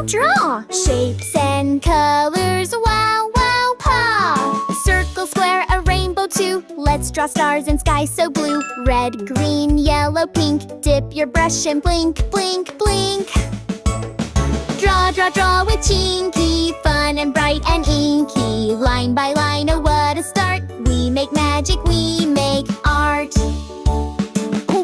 draw. Shapes and colors, wow, wow, paw. Circle, square, a rainbow too. Let's draw stars and sky so blue. Red, green, yellow, pink. Dip your brush and blink, blink, blink. Draw, draw, draw with Chinky. Fun and bright and inky. Line by line, oh what a start. We make magic, we make art.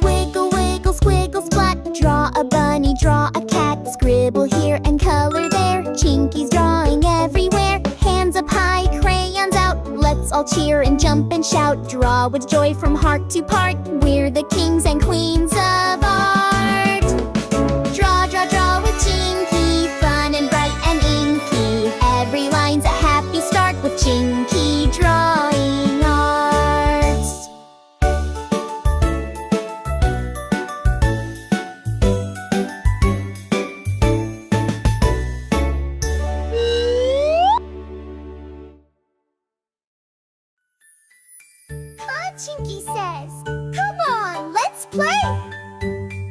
Wiggle, wiggle, squiggle, splat. Draw a bunny, draw a cat. Scribble here and color there. Chinky's drawing everywhere. Hands up high, crayons out. Let's all cheer and jump and shout. Draw with joy from heart to part. We're the kings and queens of art. Draw, draw, draw with Chinky. Fun and bright and inky. Every line's a happy start with Chinky drawing art. Chinky says, "Come on, let's play."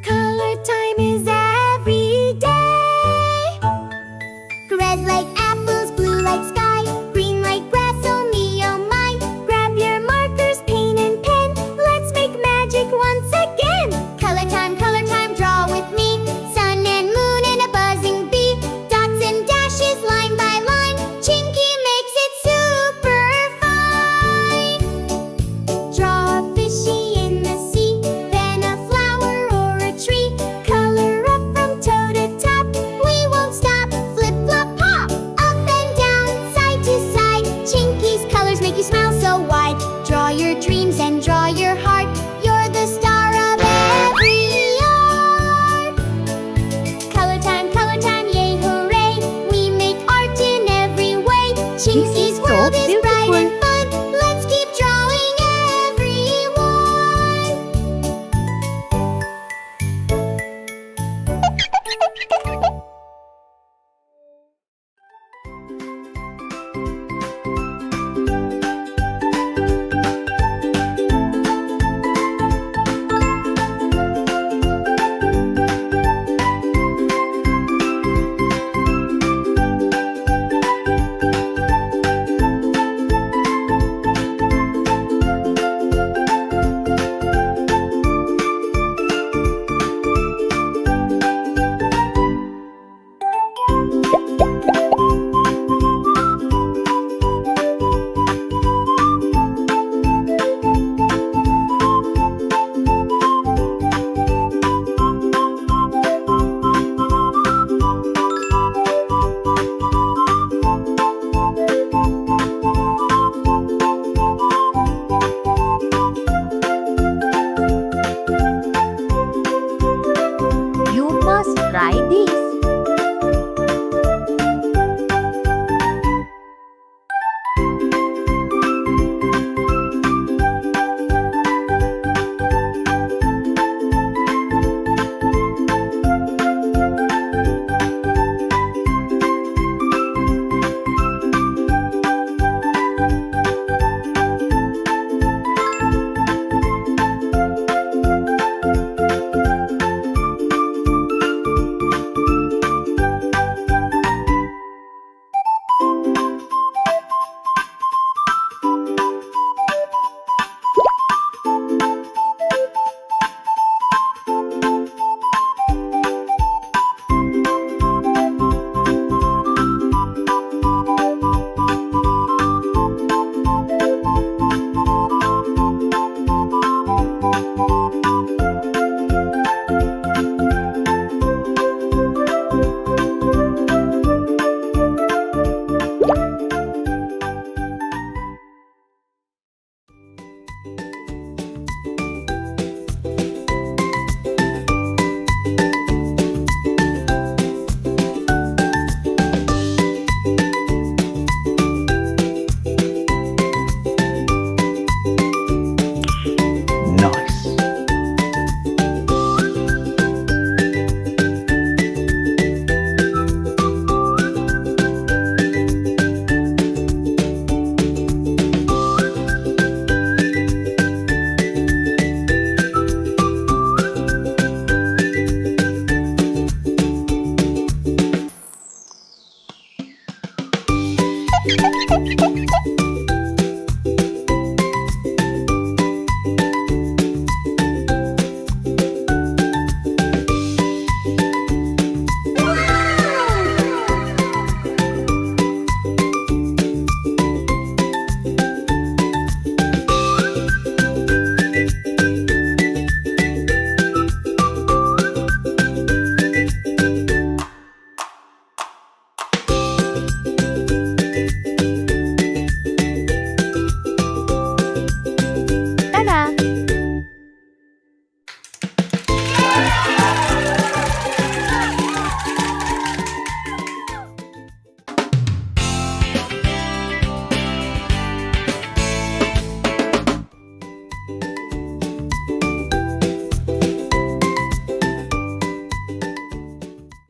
Color time is every day. Red like apples, blue like sky, green like grass, oh me, oh my. Grab your markers, paint and pen. Let's make magic once again. Color time, draw with me. Sun and moon and a buzzing bee. Dots and dashes, line by line. Chinky makes it super fine. Draw a fishy in the sea, then a flower or a tree. Color up from toe to top. We won't stop. Flip, flop, pop. Up and down, side to side. Chinky's colors make you smile so wide. Draw your dreams and draw your heart. You're the star of every art. Color time, yay, hooray. We make art in every way. Chinky's so world is bright beautiful. and fun. Let's keep drawing everyone. You must try this.